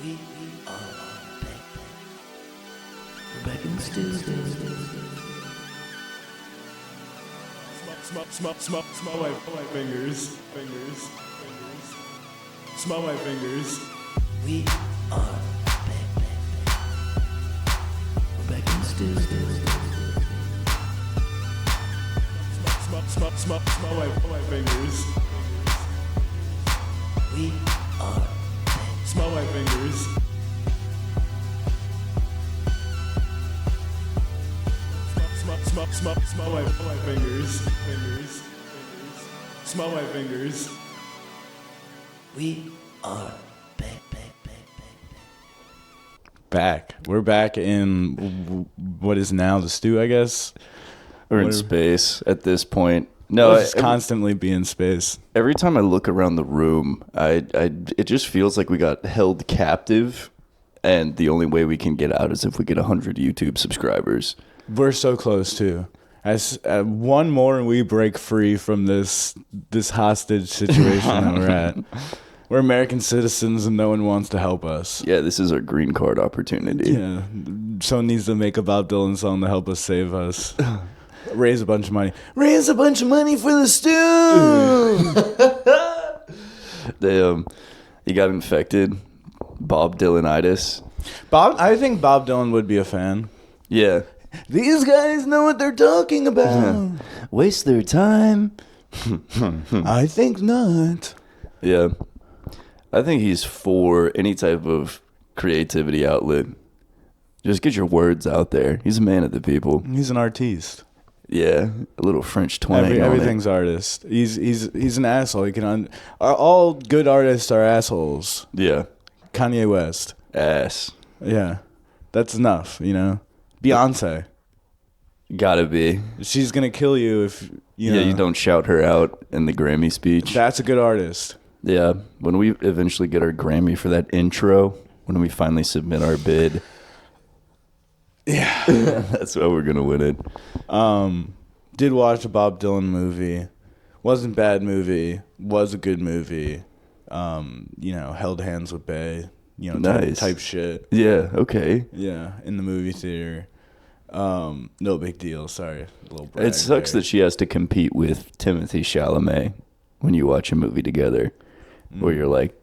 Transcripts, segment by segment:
We are back. We're back in the studio. Smell my fingers. Smell my fingers. We are back. We're back in the studio. Smell my fingers. We are back. Smell my fingers. Smell my fingers. Smell my fingers. We are back. Back. We're back in what is now the stew, I guess. Or in space at this point. No, We'll just constantly be in space. every time I look around the room, it just feels like we got held captive, and the only way we can get out is if we get 100 YouTube subscribers. We're so close too. As one more, and we break free from this hostage situation that we're at. We're American citizens, and no one wants to help us. Yeah, this is our green card opportunity. Yeah, someone needs to make a Bob Dylan song to help us save us. Raise a bunch of money. Raise a bunch of money for the stew. He got infected. Bob Dylanitis. I think Bob Dylan would be a fan. Yeah. These guys know what they're talking about. Waste their time. I think not. Yeah. I think he's for any type of creativity outlet. Just get your words out there. He's a man of the people. He's an artiste. Yeah, a little French twang. Everything's artist. He's an asshole. All good artists are assholes. Yeah, Kanye West. ass. Yeah, that's enough. Beyonce. Gotta be. She's gonna kill you if You don't shout her out in the Grammy speech. That's a good artist. Yeah, when we eventually get our Grammy for that intro, when we finally submit our bid. Yeah, That's how we're gonna win it. Did watch a Bob Dylan movie. Wasn't a bad movie. Was a good movie. Held hands with Bae. Nice. type shit. Yeah. Okay. Yeah, in the movie theater. No big deal. Sorry, a little brag It sucks there. that she has to compete with Timothée Chalamet when you watch a movie together, where you're like,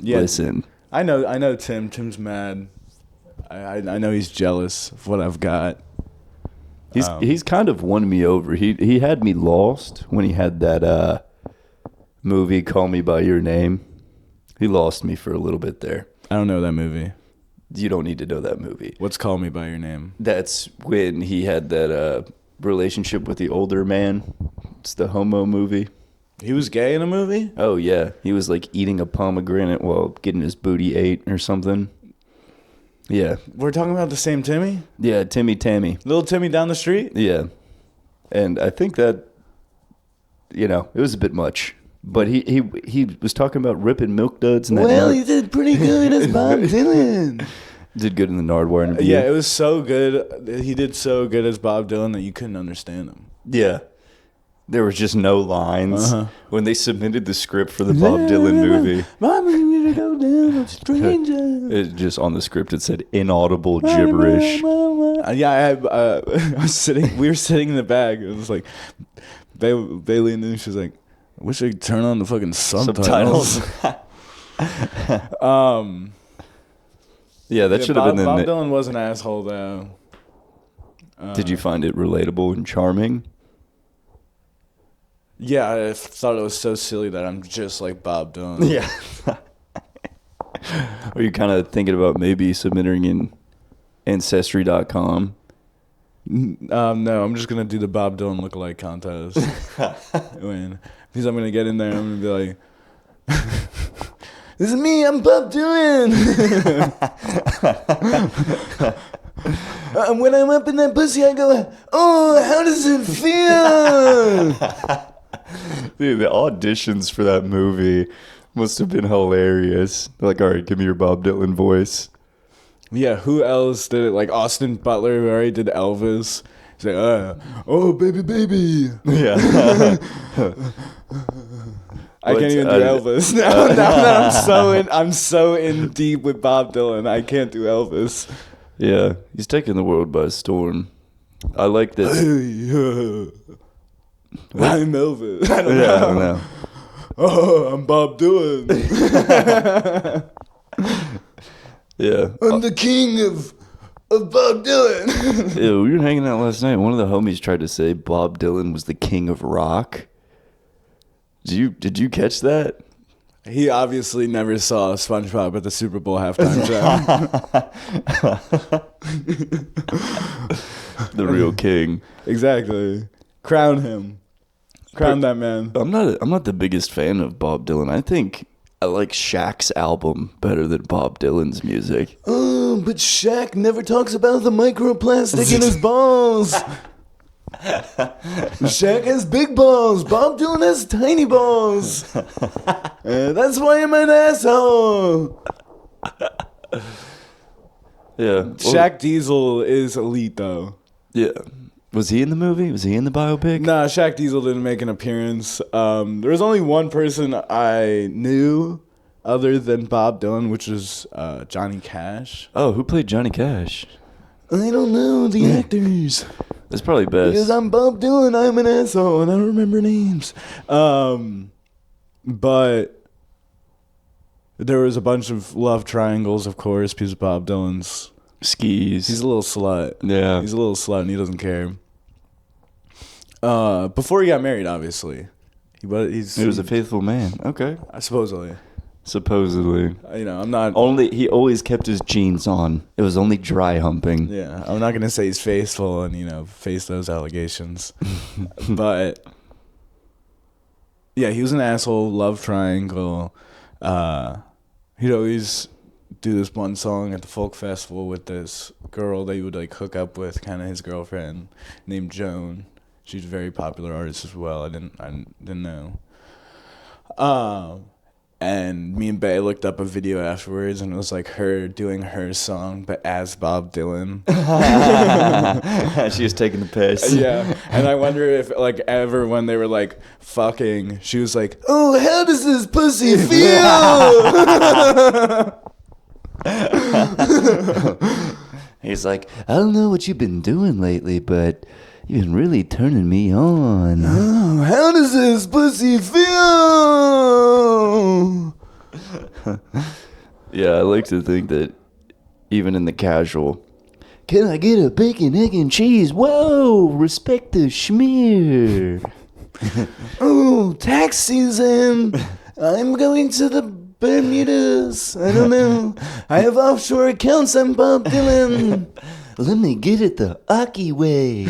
listen. I know Tim. Tim's mad. I know he's jealous of what I've got. He's kind of won me over. He had me lost when he had that movie Call Me by Your Name. He lost me for a little bit there. I don't know that movie. You don't need to know that movie. What's Call Me by Your Name? That's when he had that relationship with the older man. It's the homo movie. He was gay in a movie? Oh yeah, he was like eating a pomegranate while getting his booty ate or something. Yeah. We're talking about the same Timmy? Yeah, Timmy Tammy. Little Timmy down the street? Yeah. And I think that, it was a bit much. But he was talking about ripping milk duds. And He did pretty good as Bob Dylan. did good in the Nardwuar interview. Yeah, it was so good. He did so good as Bob Dylan that you couldn't understand him. Yeah. There was just no lines. Uh-huh. When they submitted the script for the Bob Dylan movie, Mama, you need to go down, I'm a stranger. it just on the script it said inaudible gibberish. Yeah, I was sitting. We were sitting in the back. It was like Bailey, and then she was like, "I wish I could turn on the fucking subtitles." Yeah, that should have been Bob the. Dylan was an asshole, though. Did you find it relatable and charming? Yeah, I thought it was so silly that I'm just like Bob Dylan. Yeah. Are you kind of thinking about maybe submitting in Ancestry.com? No, I'm just gonna do the Bob Dylan lookalike contest. Because I'm gonna get in there and I'm gonna be like, "This is me, I'm Bob Dylan." And when I'm up in that pussy, I go, "Oh, how does it feel?" Dude, the auditions for that movie must have been hilarious. They're like, all right, give me your Bob Dylan voice. Yeah, who else did it? Like Austin Butler, who already did Elvis. He's like, "Oh, baby, baby." Yeah. I can't even do Elvis. Now that I'm so in deep with Bob Dylan, I can't do Elvis. Yeah, he's taking the world by storm. I like that. I'm Elvis. I don't know. Oh, I'm Bob Dylan. Yeah. I'm the king of Bob Dylan. Ew, we were hanging out last night. One of the homies tried to say Bob Dylan was the king of rock. Did you catch that? He obviously never saw SpongeBob at the Super Bowl halftime show. The real king. Exactly. Crown him. Crown that man. I'm not the biggest fan of Bob Dylan. I think I like Shaq's album better than Bob Dylan's music. Oh, but Shaq never talks about the microplastic in his balls. Shaq has big balls. Bob Dylan has tiny balls. That's why I'm an asshole. Yeah. Shaq Diesel is elite, though. Yeah. Was he in the movie? Was he in the biopic? Nah, Shaq Diesel didn't make an appearance. There was only one person I knew other than Bob Dylan, which was Johnny Cash. Oh, who played Johnny Cash? I don't know the actors. That's probably best. Because I'm Bob Dylan, I'm an asshole, and I don't remember names. But there was a bunch of love triangles, of course, because Bob Dylan's skis. He's a little slut. Yeah. He's a little slut, and he doesn't care. Before he got married, obviously. He was a faithful man. Okay. Supposedly. You know, I'm not... He always kept his jeans on. It was only dry humping. Yeah, I'm not going to say he's faithful and, you know, face those allegations. But, yeah, he was an asshole, love triangle. He'd always do this one song at the folk festival with this girl that he would, like, hook up with, kind of his girlfriend, named Joan. She's a very popular artist as well. I didn't know. And me and Bae looked up a video afterwards, and it was like her doing her song, but as Bob Dylan. She was taking the piss. Yeah, and I wonder if, like, ever when they were, like, fucking, she was like, "Oh, how does this pussy feel?" He's like, "I don't know what you've been doing lately, but you've been really turning me on." Oh, how does this pussy feel? Yeah, I like to think that even in the casual, can I get a bacon, egg, and cheese? Whoa, respect the schmear. Oh, tax season. I'm going to the Bermudas. I don't know. I have offshore accounts. I'm Bob Dylan. Let me get it the Aki way.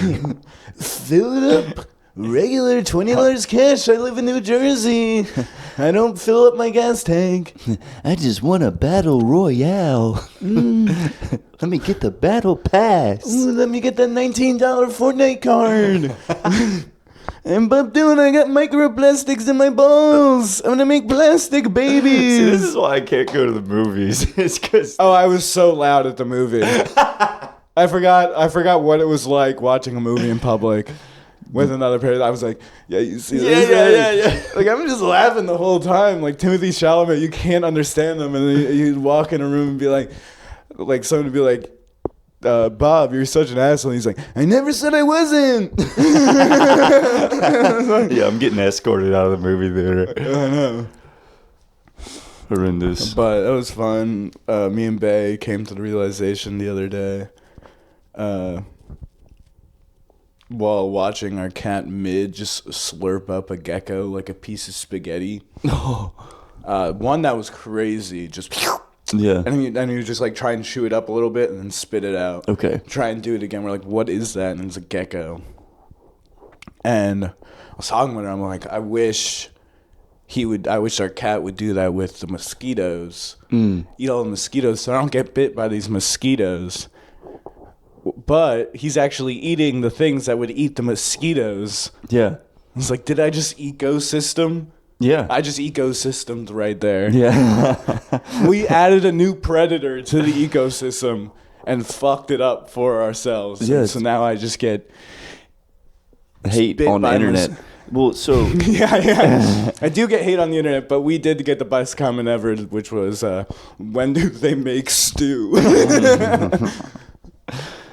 Fill it up. Regular $20 cash. I live in New Jersey. I don't fill up my gas tank. I just want a battle royale. Let me get the battle pass. Ooh, let me get that $19 Fortnite card. I'm Bob Dylan. I got microplastics in my balls. I'm gonna make plastic babies. See, this is why I can't go to the movies. It's because I was so loud at the movie. I forgot what it was like watching a movie in public with another person. I was like, yeah, you see this? Yeah. Like, I'm just laughing the whole time. Like, Timothy Chalamet, you can't understand them. And then you'd walk in a room and be like someone would be like, Bob, you're such an asshole. And he's like, I never said I wasn't. Yeah, I'm getting escorted out of the movie theater. I know. Horrendous. But it was fun. Me and Bae came to the realization the other day, while watching our cat Mid just slurp up a gecko like a piece of spaghetti. One that was crazy, just yeah. And he would just like try and chew it up a little bit and then spit it out. Okay. Try and do it again. We're like, what is that? And it's a gecko. And I was talking with her. I'm like, I wish our cat would do that with the mosquitoes. Eat all the mosquitoes so I don't get bit by these mosquitoes. But he's actually eating the things that would eat the mosquitoes. Yeah. I was like, did I just ecosystem? Yeah. I just ecosystemed right there. Yeah. We added a new predator to the ecosystem and fucked it up for ourselves. Yes. So now I just get hate on the internet. Well, so Yeah. I do get hate on the internet, but we did get the best comment ever, which was, when do they make stew?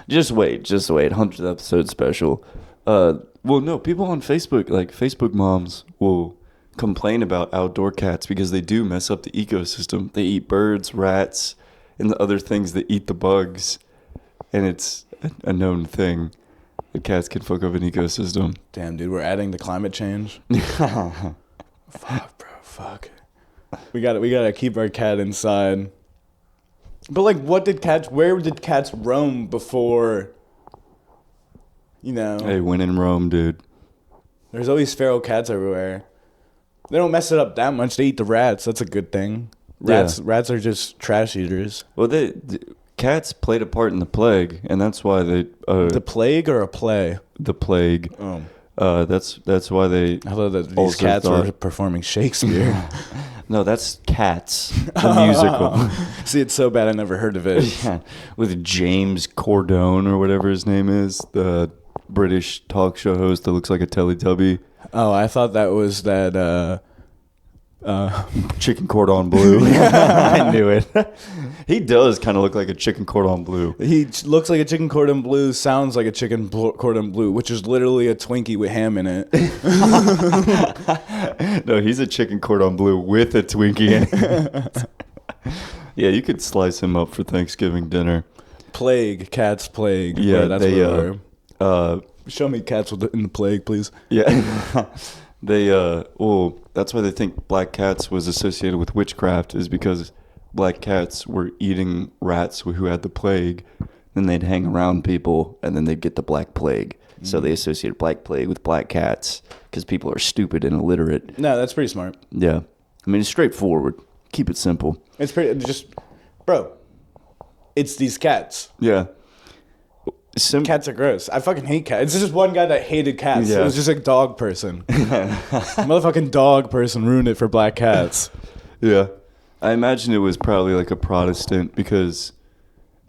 just wait, 100th episode special. Well, no, people on Facebook, like Facebook moms, will complain about outdoor cats because they do mess up the ecosystem. They eat birds, rats, and the other things that eat the bugs, and it's a known thing that cats can fuck up an ecosystem. Damn, dude, we're adding the climate change. Fuck, bro, fuck. We gotta keep our cat inside. But like, where did cats roam before? You know, Hey, when in Rome, dude. there's always feral cats everywhere. They don't mess it up that much. They eat the rats. That's a good thing. Rats are just trash eaters. Well, cats played a part in the plague, and that's why they The plague or a play? the plague. Oh, That's why they. I thought that these also cats were thought- performing Shakespeare. No, that's Cats, the musical. See, it's so bad I never heard of it. Yeah, with James Cordone or whatever his name is, the British talk show host that looks like a Teletubby. Oh, I thought that was that. Chicken cordon bleu. I knew it. He does kind of look like a chicken cordon bleu. He looks like a chicken cordon bleu, sounds like a chicken cordon bleu, which is literally a Twinkie with ham in it. No, he's a chicken cordon bleu with a Twinkie in it. Yeah, you could slice him up for Thanksgiving dinner. Plague, cats plague. Yeah, Bro, that's they, what we're. Show me cats in the plague, please. Yeah. That's why they think black cats was associated with witchcraft, is because black cats were eating rats who had the plague. Then they'd hang around people, and then they'd get the black plague. So they associated black plague with black cats because people are stupid and illiterate. No, that's pretty smart. Yeah. I mean, it's straightforward. Keep it simple. It's pretty just, bro. It's these cats. Yeah. Cats are gross. I fucking hate cats. It's just one guy that hated cats. Yeah. It was just a dog person. Motherfucking dog person ruined it for black cats. Yeah. I imagine it was probably like a Protestant because...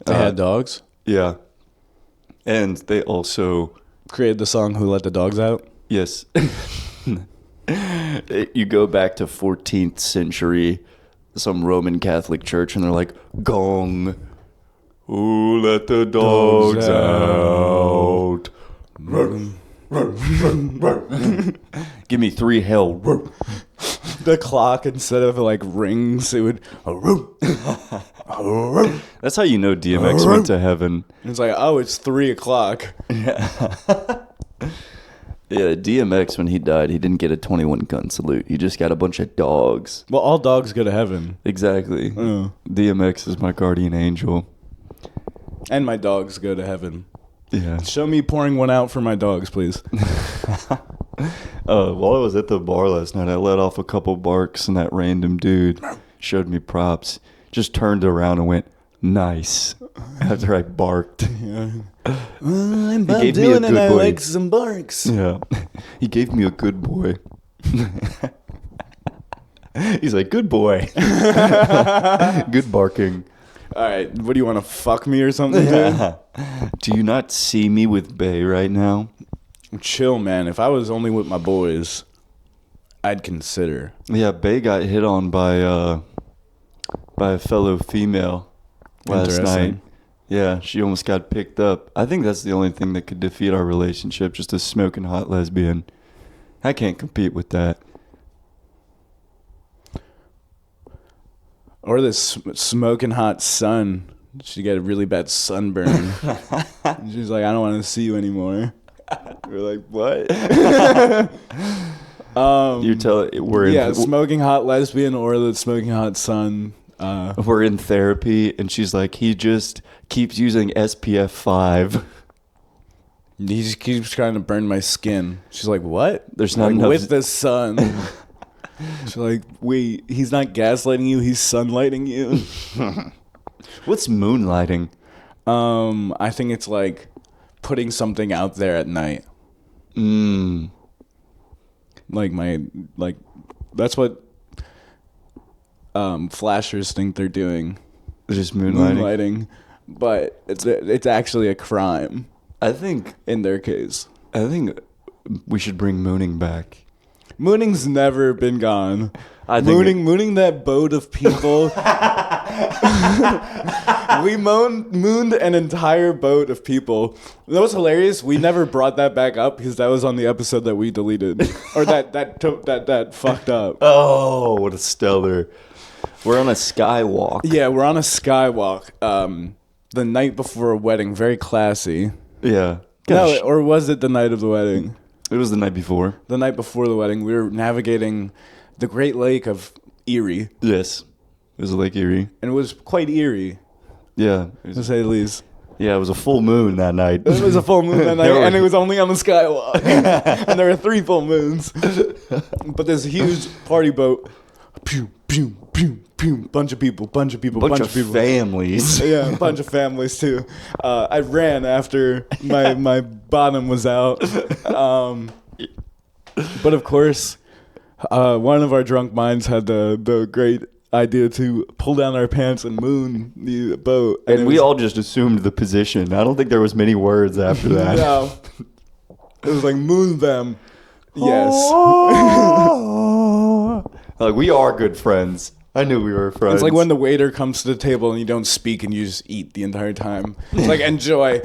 They had dogs? Yeah. And they also... Created the song Who Let the Dogs Out? Yes. You go back to 14th century, some Roman Catholic church, and they're like, gong. Who let the dogs out? Give me 3 hell. The clock, instead of like rings, it would... That's how you know DMX went to heaven. It's like, oh, it's 3 o'clock. Yeah, DMX, when he died, he didn't get a 21 gun salute. He just got a bunch of dogs. Well, all dogs go to heaven. Exactly. DMX is my guardian angel. And my dogs go to heaven. Yeah. Show me pouring one out for my dogs, please. While I was at the bar last night, I let off a couple barks, and that random dude showed me props. Just turned around and went, nice, after I barked. Yeah. I'm He gave me a good I boy. like some barks. Yeah. He gave me a good boy. He's like, good boy. Good barking. All right, what do you want to fuck me or something? Dude? Do you not see me with Bay right now? Chill, man. If I was only with my boys, I'd consider. Yeah, Bay got hit on by a fellow female last Interesting. night. Yeah, she almost got picked up. I think that's the only thing that could defeat our relationship, just a smoking hot lesbian. I can't compete with that. Or this smoking hot sun. She got a really bad sunburn. She's like, I don't want to see you anymore. We're like, what? You're telling Yeah, smoking hot lesbian or the smoking hot sun. We're in therapy, and she's like, he just keeps using SPF 5. He just keeps trying to burn my skin. She's like, what? There's not like, enough with the sun. She's like, wait, he's not gaslighting you, he's sunlighting you. What's moonlighting? I think it's like putting something out there at night. Like that's what flashers think they're doing. Just moonlighting. But it's actually a crime I think in their case. we should bring mooning back. Mooning's never been gone. I think Mooning that boat of people. We mooned an entire boat of people. That was hilarious. We never brought that back up because that was on the episode that we deleted, or that fucked up. Oh, what a stellar! We're on a skywalk. Yeah, we're on a skywalk. The night before a wedding, very classy. Yeah. No, Gosh, or was it the night of the wedding? it was the night before. The night before the wedding, we were navigating the Great Lake of Erie, Yes, it was Lake Erie. and it was quite eerie, Yeah, to say the least. yeah, it was a full moon that night. It was a full moon that night, There were- and it was only on the skywalk. And there were 3 full moons. But this huge party boat, pew, pew, pew, pew, bunch of people, bunch of people. bunch of families. Yeah, a bunch of families too. I ran after my bottom was out. But of course, one of our drunk minds had the great idea to pull down our pants and moon the boat. And it we was- all just assumed the position. I don't think there was many words after that. No. It was like, moon them. Yes. Like, we are good friends. I knew we were friends. It's like when the waiter comes to the table and you don't speak and you just eat the entire time. It's like, enjoy.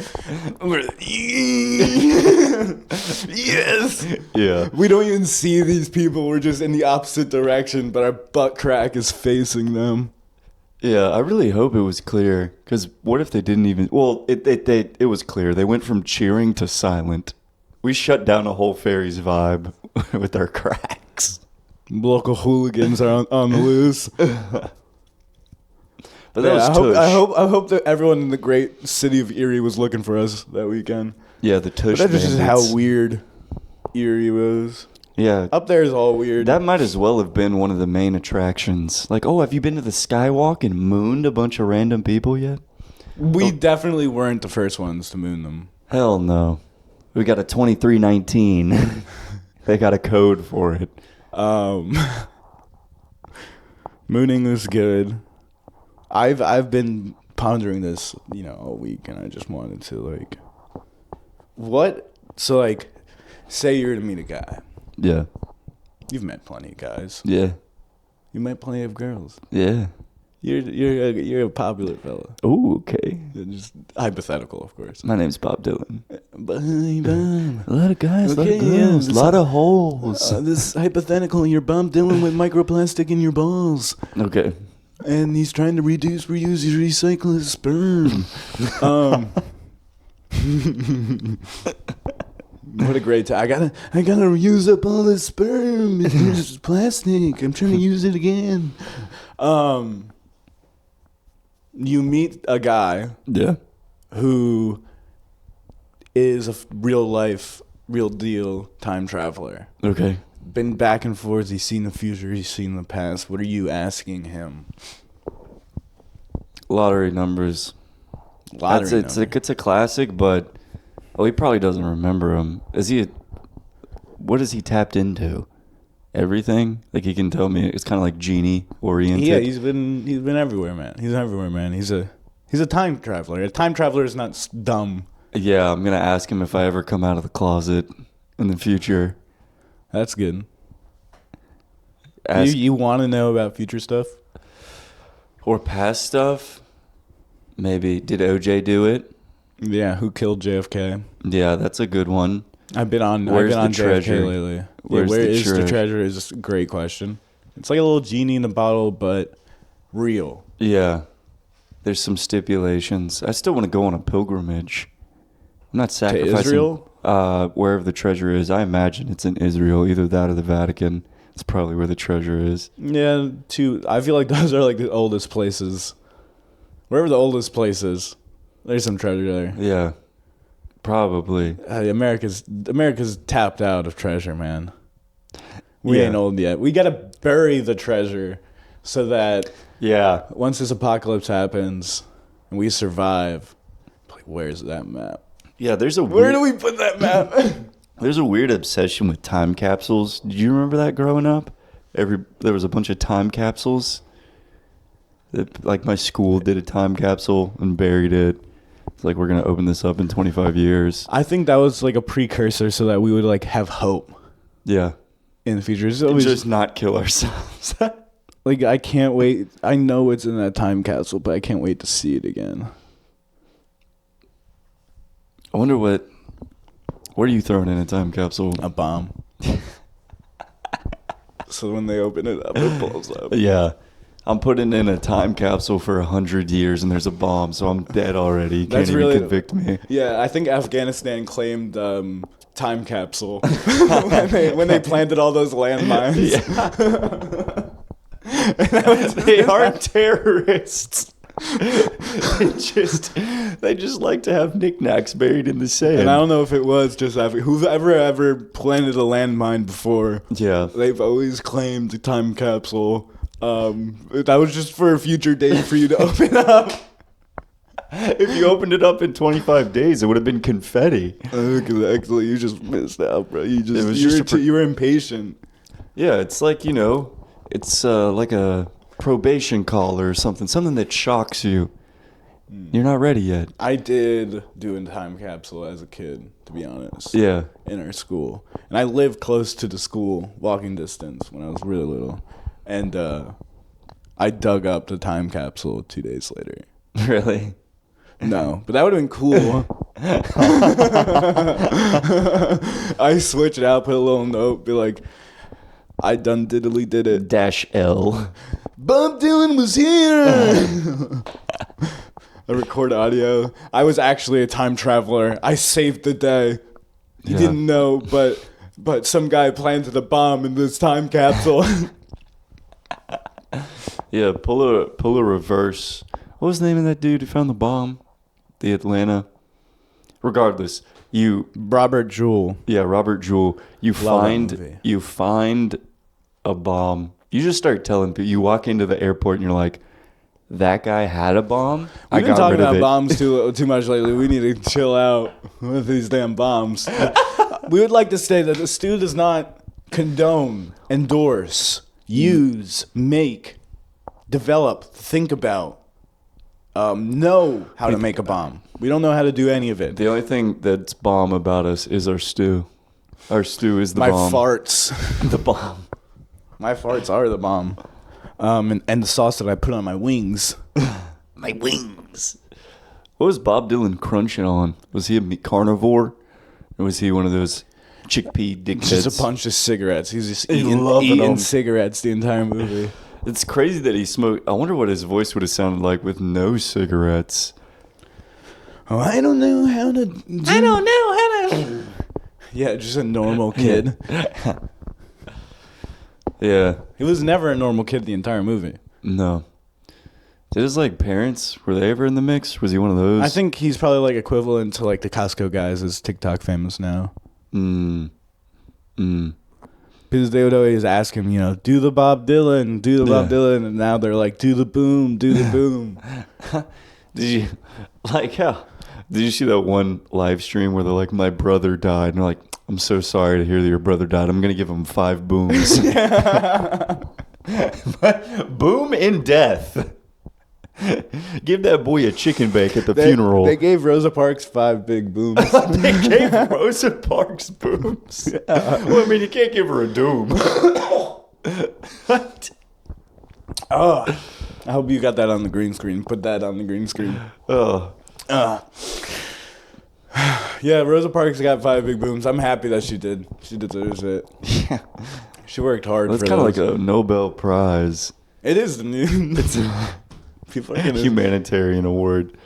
Yes. Yeah. We don't even see these people. We're just in the opposite direction, but our butt crack is facing them. Yeah, I really hope it was clear. Because what if they didn't even... Well, it was clear. They went from cheering to silent. We shut down a whole fairies vibe with our cracks. Local hooligans are on the loose. But that Yeah, was tush. I hope that everyone in the great city of Erie was looking for us that weekend. Yeah, the tush But that's just bandits. how weird Erie was. Yeah. Up there is all weird. That might as well have been one of the main attractions. Like, oh, have you been to the Skywalk and mooned a bunch of random people yet? We definitely weren't the first ones to moon them. Hell no. We got a 2319. They got a code for it. Mooning is good. I've been pondering this, all week, and I just wanted to say you're to meet a guy. Yeah. You've met plenty of guys. Yeah. You met plenty of girls. Yeah. You're a popular fella. Oh, okay. Just hypothetical, of course. My name's Bob Dylan. But A lot of guys, a lot Okay, of girls, a yeah, lot of holes. this hypothetical, you're Bob Dylan with microplastic in your balls. Okay. And he's trying to reduce, reuse, recycle his sperm. What a great time. I gotta use up all this sperm. It's plastic. I'm trying to use it again. You meet a guy Yeah. who is a real life, real deal time traveler. Okay. Been back and forth. He's seen the future. He's seen the past. What are you asking him? Lottery numbers. Lottery It's number. a classic, but he probably doesn't remember them. What is he tapped into? Everything? Like, he can tell me. It's kind of like genie oriented. Yeah, he's been everywhere, man. He's everywhere, man. He's a time traveler. A time traveler is not dumb. Yeah, I'm gonna ask him if I ever come out of the closet in the future. That's good. Ask, You want to know about future stuff? or past stuff. Maybe did OJ do it? Yeah. Who killed JFK? Yeah, that's a good one. I've been on Where's the JFK treasure? lately. Where's Where the is the treasure? treasure? Is a great question. It's like a little genie in a bottle, but real. Yeah, there's some stipulations. I still want to go on a pilgrimage. I'm not sacrificing. Israel? Wherever the treasure is. I imagine it's in Israel, either that or the Vatican. It's probably where the treasure is. Yeah. I feel like those are like the oldest places. Wherever the oldest place is, there's some treasure there. Yeah, probably. America's tapped out of treasure, man. We Yeah. ain't old yet. We gotta bury the treasure so that Yeah. once this apocalypse happens and we survive, like, where's that map? Yeah, there's a Where weird, do we put that map? there's a weird obsession with time capsules. Did you remember that growing up? There was a bunch of time capsules. Like, my school did a time capsule and buried it. It's like we're gonna open this up in 25 years. I think that was like a precursor so that we would like have hope Yeah. in the future. It's And always, just not kill ourselves. like I can't wait. I know it's in that time capsule, but I can't wait to see it again. I wonder what are you throwing in a time capsule? A bomb. So when they open it up, it blows up. Yeah. I'm putting in a time capsule for 100 years and there's a bomb, so I'm dead already. You can't even convict me. Yeah, I think Afghanistan claimed time capsule when they planted all those landmines. Yeah. They aren't terrorists. they just like to have knickknacks buried in the sand. And I don't know if it was just whoever ever planted a landmine before. Yeah. They've always claimed a time capsule. That was just for a future date for you to open up. If you opened it up in 25 days, it would have been confetti. Exactly. You just missed out, bro. You were impatient. Yeah, it's like, it's like a probation call or something that shocks you. You're not ready yet. I did do a time capsule as a kid, to be honest. Yeah. In our school. And I lived close to the school, walking distance, when I was really little. And I dug up the time capsule 2 days later. Really? No, but that would have been cool. I switch it out, put a little note, be like, I done diddly did it. -L. Bob Dylan was here. I record audio. I was actually a time traveler. I saved the day. You didn't know, but some guy planted a bomb in this time capsule. Yeah, pull a reverse. What was the name of that dude who found the bomb? The Atlanta. Regardless, Robert Jewell. Yeah, Robert Jewell. You Love find a bomb. You just start telling people. You walk into the airport and you're like, that guy had a bomb. We've been talking about bombs too much lately. We need to chill out with these damn bombs. We would like to say that the Stew does not condone, endorse, use, make, develop, think about, know how to make a bomb. We don't know how to do any of it. The only thing that's bomb about us is our stew. Our stew is the bomb. My farts. The bomb. My farts are the bomb. And the sauce that I put on my wings. My wings. What was Bob Dylan crunching on? Was he a meat carnivore? Or was he one of those chickpea dickheads? Just a bunch of cigarettes. He's just loving eating them. cigarettes the entire movie. It's crazy that he smoked. I wonder what his voice would have sounded like with no cigarettes. Oh, I don't know how to. I don't know how to. Yeah, just a normal kid. Yeah. He was never a normal kid the entire movie. No. Did his parents, were they ever in the mix? Was he one of those? I think he's probably equivalent to the Costco guys as TikTok famous now. Because they would always ask him, do the Bob Dylan, Bob Dylan, and now they're like, do the boom. Did you Did you see that one live stream where they're like, my brother died, and they're like, I'm so sorry to hear that your brother died. I'm gonna give him 5 booms. Boom in death. Give that boy a chicken bake at the funeral. They gave Rosa Parks 5 big booms. They gave Rosa Parks booms. Yeah. Well, I mean, you can't give her a doom. What? Oh, I hope you got that on the green screen. Put that on the green screen. Yeah, Rosa Parks got 5 big booms. I'm happy that she did. She deserves it. Yeah. She worked hard for It's kind of like a Nobel Prize. It is the new. People are gonna, humanitarian award.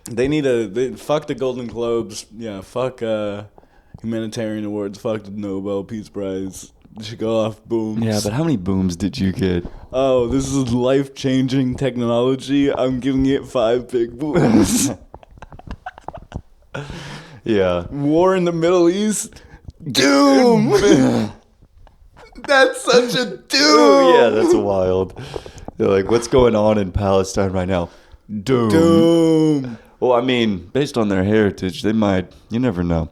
They need fuck the Golden Globes. Yeah, fuck humanitarian awards. Fuck the Nobel Peace Prize. They should go off booms. Yeah, but how many booms did you get? Oh, this is life-changing technology. I'm giving it 5 big booms. Yeah. War in the Middle East. Doom. That's such a doom. Ooh, yeah, that's wild. They're like, what's going on in Palestine right now? Doom. Well, I mean, based on their heritage, they might. You never know.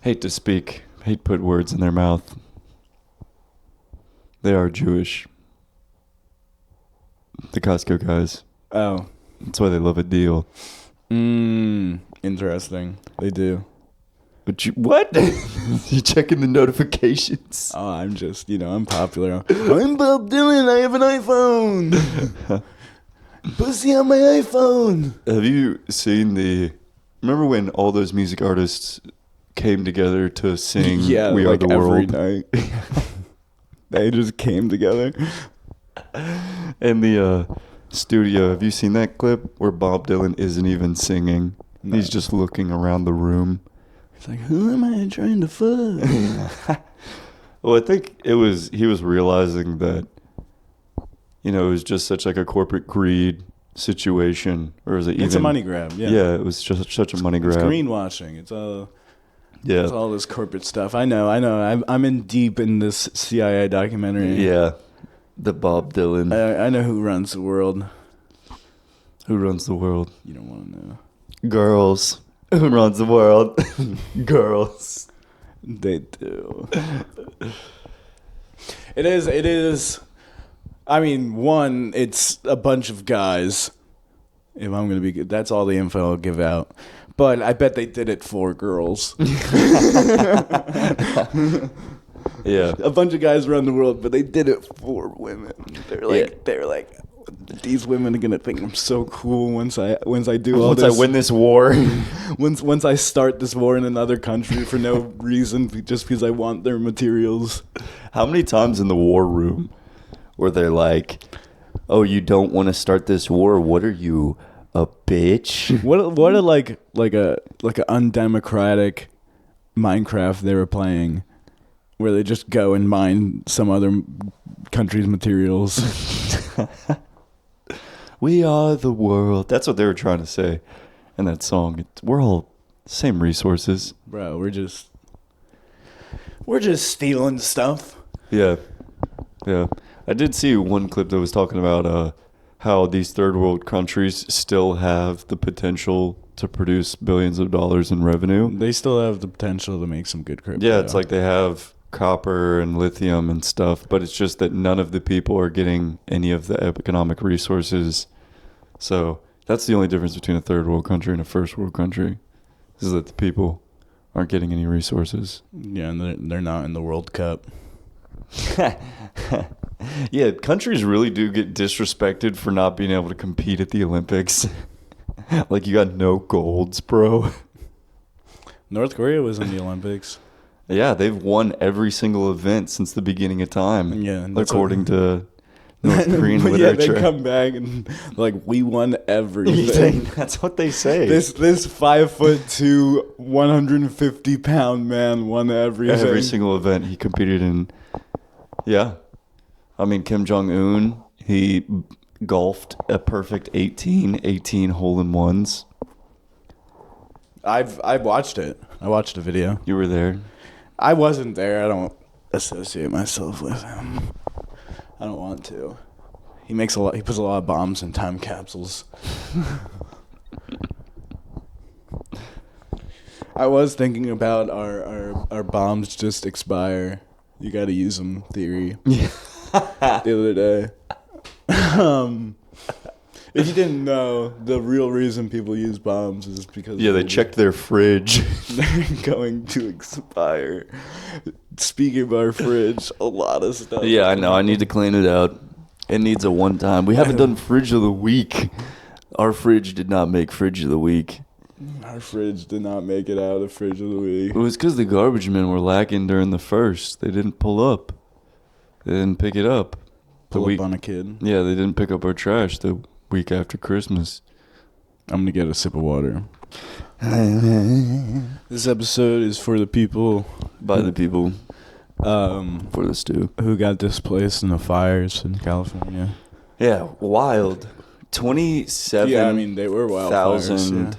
Hate to put words in their mouth. They are Jewish. The Costco guys. Oh. That's why they love a deal. interesting. They do. But what? You checking the notifications? Oh, I'm just, I'm popular. I'm Bob Dylan. I have an iPhone. Pussy on my iPhone. Have you seen remember when all those music artists came together to sing We Are the World? Every night. They just came together. In the studio, have you seen that clip where Bob Dylan isn't even singing? No. He's just looking around the room. He's like, who am I trying to fuck? Well, I think he was realizing that, it was just such like a corporate greed situation. Or is it even... It's a money grab, yeah. Yeah, it was just such a money grab. It's greenwashing. It's all... Yeah. It's all this corporate stuff. I know. I'm in deep in this CIA documentary. Yeah. The Bob Dylan. I know who runs the world. Who runs the world? You don't want to know. Girls. Who runs the world? Girls. They do. It is. I mean, one, it's a bunch of guys. If I'm going to be good, that's all the info I'll give out. But I bet they did it for girls. Yeah. A bunch of guys run the world, but they did it for women. They're like, these women are gonna think I'm so cool once I do all this. Once I win this war. once I start this war in another country for no reason, just because I want their materials. How many times in the war room were they like, "Oh, you don't want to start this war? What are you, a bitch?" What a like a undemocratic Minecraft they were playing, where they just go and mine some other country's materials. We are the world. That's what they were trying to say in that song. We're all same resources. Bro, we're just stealing stuff. Yeah. Yeah. I did see one clip that was talking about how these third world countries still have the potential to produce billions of dollars in revenue. They still have the potential to make some good crypto. Yeah, it's like they have copper and lithium and stuff, but it's just that none of the people are getting any of the economic resources. So that's the only difference between a third world country and a first world country, is that the people aren't getting any resources. Yeah, and they're not in the World Cup. Yeah, countries really do get disrespected for not being able to compete at the Olympics. Like, you got no golds, bro. North Korea was in the Olympics. Yeah, they've won every single event since the beginning of time. Yeah, according to North Korean literature. Yeah, they come back and like, we won everything. That's what they say. This 5'2", 150-pound man won everything. Every single event he competed in. Yeah, I mean, Kim Jong-un, he golfed a perfect 18 hole-in-ones. I watched it. I watched a video. You were there. I wasn't there. I don't associate myself with him. I don't want to. He puts a lot of bombs in time capsules. I was thinking about our bombs just expire. You got to use them theory. The other day. If you didn't know, the real reason people use bombs is because... Yeah, they checked their fridge. They're going to expire. Speaking of our fridge, a lot of stuff. Yeah, I know. I need to clean it out. It needs a one-time. We haven't done Fridge of the Week. Our fridge did not make Fridge of the Week. Our fridge did not make it out of Fridge of the Week. It was because the garbage men were lacking during the first. They didn't pull up. They didn't pick it up. Pull up on a kid. Yeah, they didn't pick up our trash the week after Christmas. I'm going to get a sip of water. This episode is for the people. By the people. For the stew. Who got displaced in the fires in California. Yeah, wild. 27,000 yeah, I mean, they were wildfires.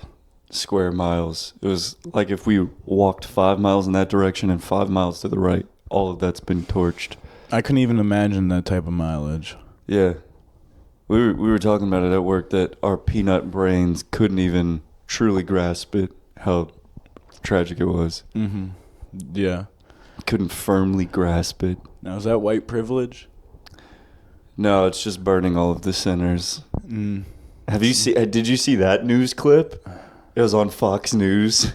Square miles. It was like if we walked 5 miles in that direction and 5 miles to the right, all of that's been torched. I couldn't even imagine that type of mileage. Yeah. We were talking about it at work that our peanut brains couldn't even truly grasp it, how tragic it was. Mm-hmm. Yeah. Couldn't firmly grasp it. Now, is that white privilege? No, it's just burning all of the sinners. Mm. Did you see that news clip It was on Fox News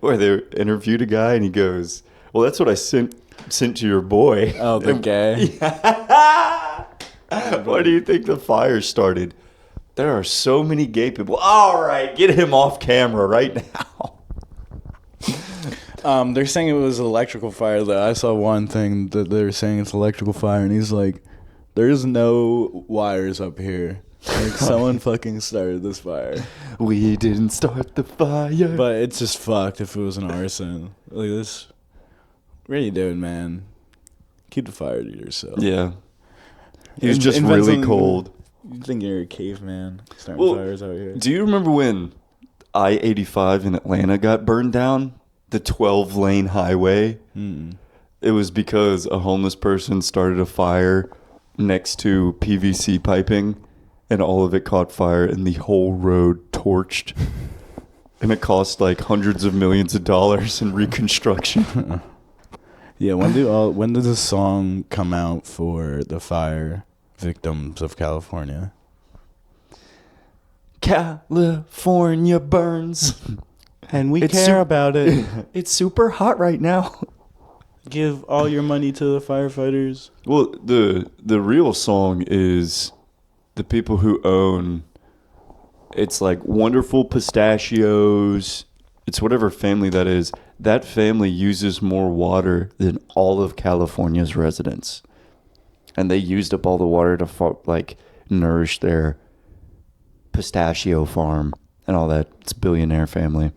where they interviewed a guy and he goes, well, that's what I sent to your boy. Oh, the gay. Why do you think the fire started? There are so many gay people. All right, get him off camera right now. They're saying it was electrical fire, though. I saw one thing that they were saying it's electrical fire, and he's like, there's no wires up here. Like, someone fucking started this fire. We didn't start the fire. But it's just fucked if it was an arson. Like, this... What are you doing, man? Keep the fire to yourself. Yeah. He was just Invent really something- cold. You think you're a caveman starting fires out here? Do you remember when I-85 in Atlanta got burned down? The 12-lane highway? It was because a homeless person started a fire next to PVC piping, and all of it caught fire, and the whole road torched. And it cost like hundreds of millions of dollars in reconstruction. Yeah, when did the song come out for the fire victims of California? California burns. And we It's care about it. It's super hot right now. Give all your money to the firefighters. Well, the real song is the people who own, it's like Wonderful Pistachios. It's whatever family that is. That family uses more water than all of California's residents. And they used up all the water to like nourish their pistachio farm and all that. It's a billionaire family.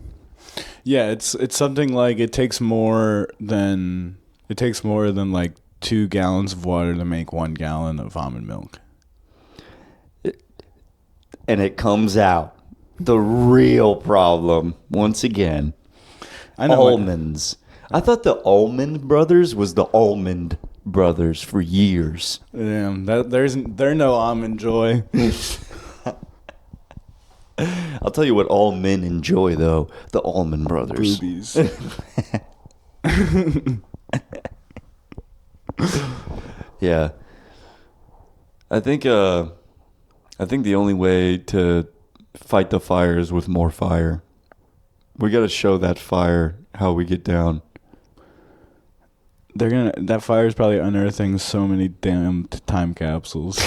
Yeah, it's something like it takes more than like 2 gallons of water to make 1 gallon of almond milk. And it comes out. The real problem, once again, I know almonds. I thought the Almond Brothers was the Almond Brothers for years. Damn, there no almond joy. I'll tell you what all men enjoy, though. The Almond Brothers. Boobies. Yeah. I think the only way to fight the fire is with more fire. We got to show that fire how we get down. That fire is probably unearthing so many damn time capsules.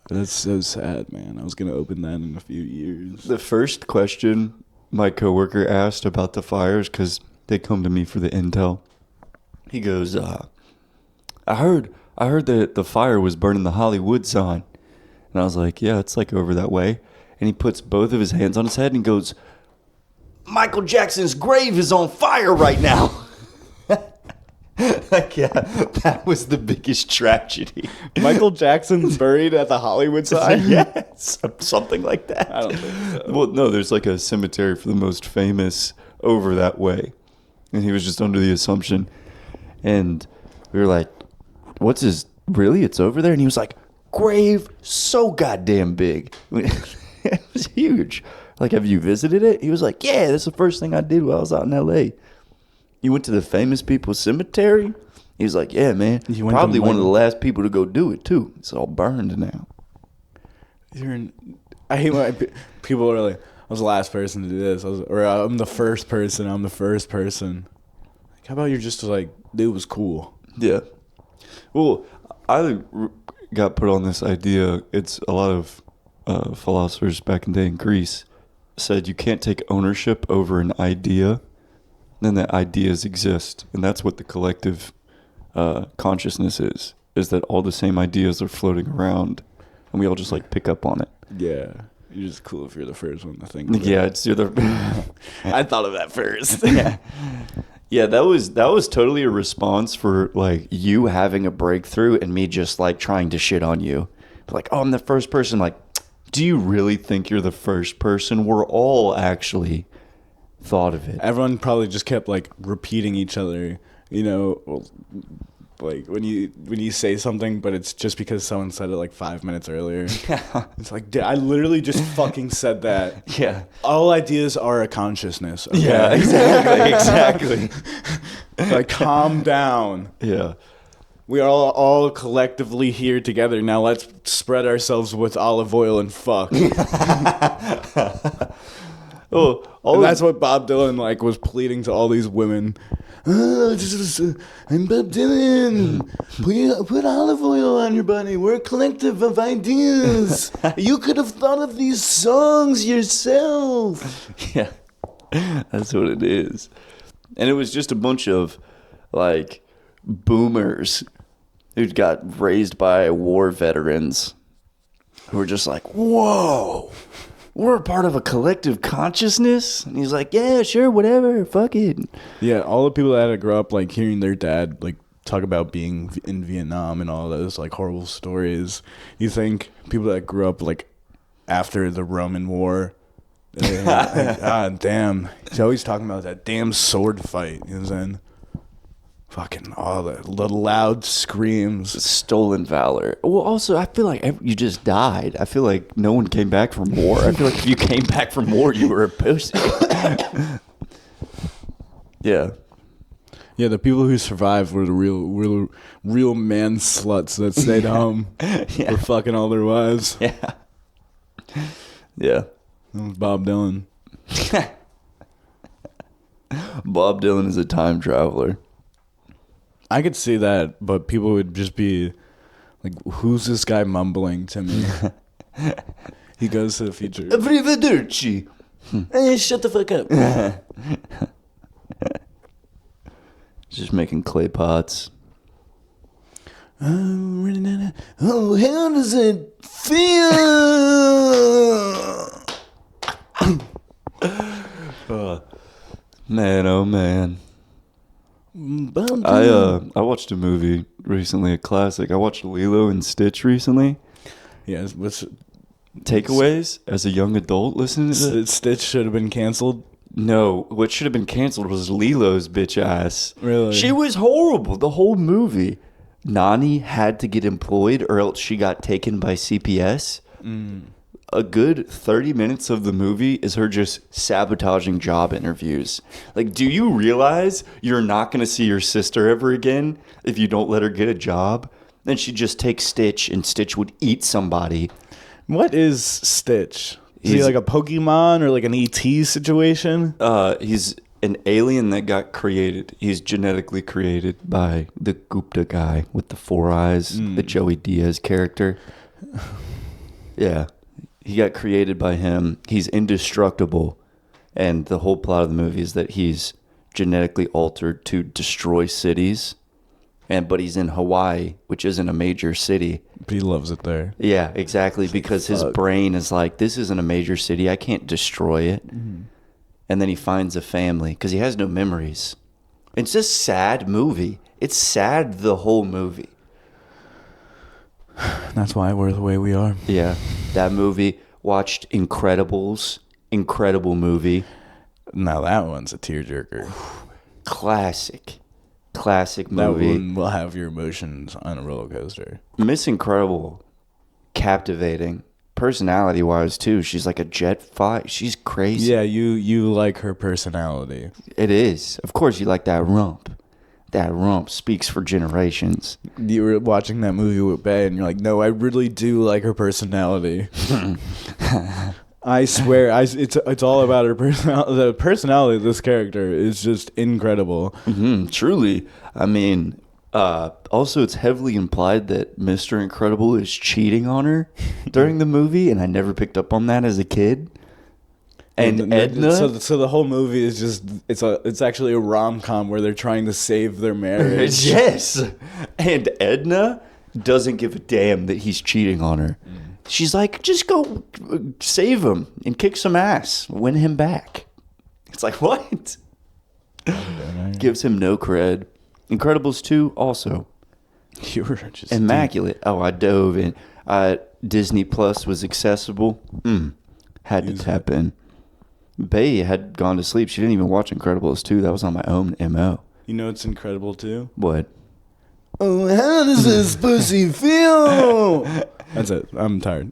That's so sad, man. I was gonna open that in a few years. The first question my coworker asked about the fires, because they come to me for the intel. He goes, I heard that the fire was burning the Hollywood sign. And I was like, yeah, it's like over that way. And he puts both of his hands on his head and goes, Michael Jackson's grave is on fire right now. Like, yeah, that was the biggest tragedy. Michael Jackson's buried at the Hollywood sign? Yes, something like that. I don't think so. Well, no, there's like a cemetery for the most famous over that way. And he was just under the assumption. And we were like, really? It's over there? And he was like, grave so goddamn big. It was huge. Like, have you visited it? He was like, yeah, that's the first thing I did while I was out in L.A. You went to the famous people's cemetery? He was like, yeah, man. Probably one of the last people to go do it, too. It's all burned now. I hate when people are like, I was the last person to do this. I'm the first person. Like, how about you're just like, dude was cool. Yeah. Well, I got put on this idea. It's a lot of philosophers back in the day in Greece said you can't take ownership over an idea. Then the ideas exist, and that's what the collective consciousness is that all the same ideas are floating around, and we all just like pick up on it. Yeah, you're just cool if you're the first one to think of it. Yeah, you're the. I thought of that first. Yeah, that was totally a response for like you having a breakthrough and me just like trying to shit on you. Like, oh, I'm the first person. Like, do you really think you're the first person? We're all actually thought of it. Everyone probably just kept like repeating each other, like when you say something, but it's just because someone said it like 5 minutes earlier. It's like, I literally just fucking said that. Yeah. All ideas are a consciousness. Okay? Yeah, exactly. Like, calm down. Yeah. We are all collectively here together. Now let's spread ourselves with olive oil and fuck. Oh, And that's what Bob Dylan like was pleading to all these women. I'm Bob Dylan. Put olive oil on your body. We're a collective of ideas. You could have thought of these songs yourself. yeah, that's what it is. And it was just a bunch of like boomers who got raised by war veterans who were just like, whoa, we're a part of a collective consciousness. And he's like, yeah, sure, whatever, fuck it. Yeah, all the people that had to grow up like hearing their dad like talk about being in Vietnam and all those like horrible stories. You think people that grew up like after the Roman War, like, God damn, he's always talking about that damn sword fight. You know what I'm saying? Fucking all the loud screams. Stolen valor. Well, also, I feel like you just died. I feel like no one came back from war. I feel like if you came back from war, you were a pussy. Yeah. Yeah, the people who survived were the real man sluts that stayed home. Yeah. Were fucking all their wives. Yeah. Yeah. That was Bob Dylan. Bob Dylan is a time traveler. I could see that, but people would just be like, who's this guy mumbling to me? He goes to the future. Arrivederci. Hey, shut the fuck up. Just making clay pots. Oh, how does it feel? Man, oh man. I watched a movie recently, a classic. I watched Lilo and Stitch recently. Yeah, Takeaways as a young adult listening to this? Stitch should have been canceled. No, what should have been canceled was Lilo's bitch ass. Really? She was horrible the whole movie. Nani had to get employed or else she got taken by CPS. A good 30 minutes of the movie is her just sabotaging job interviews. Like, do you realize you're not going to see your sister ever again if you don't let her get a job? Then she'd just take Stitch and Stitch would eat somebody. What is Stitch? Is he like a Pokemon or like an ET situation? He's an alien that got created. He's genetically created by the Gupta guy with the 4 eyes, the Joey Diaz character. Yeah. He got created by him. He's indestructible. And the whole plot of the movie is that he's genetically altered to destroy cities. But he's in Hawaii, which isn't a major city. But he loves it there. Yeah, exactly. Because his brain is like, this isn't a major city. I can't destroy it. Mm-hmm. And then he finds a family because he has no memories. It's a sad movie. It's sad the whole movie. That's why we're the way we are. Yeah, that movie. Watched Incredibles. Incredible movie. Now that one's a tearjerker. Classic movie. That one will have your emotions on a roller coaster. Miss Incredible, captivating. Personality-wise, too. She's like a jet fight. She's crazy. Yeah, you like her personality. It is. Of course you like that rump. That rump speaks for generations. You were watching that movie with Bay, and you're like, no, I really do like her personality. I swear, it's all about her personality. The personality of this character is just incredible. Mm-hmm, truly. I mean, also it's heavily implied that Mr. Incredible is cheating on her during the movie, and I never picked up on that as a kid. And Edna. So the whole movie is just it's actually a rom-com where they're trying to save their marriage. Yes. And Edna doesn't give a damn that he's cheating on her. She's like, just go save him and kick some ass, win him back. It's like, what? Gives him no cred. Incredibles 2 also. You were just immaculate. Oh, I dove in. Disney Plus was accessible. Had to tap in. Bay had gone to sleep. She didn't even watch Incredibles 2. That was on my own MO. You know it's incredible too? What? Oh, how does this pussy feel? That's it. I'm tired.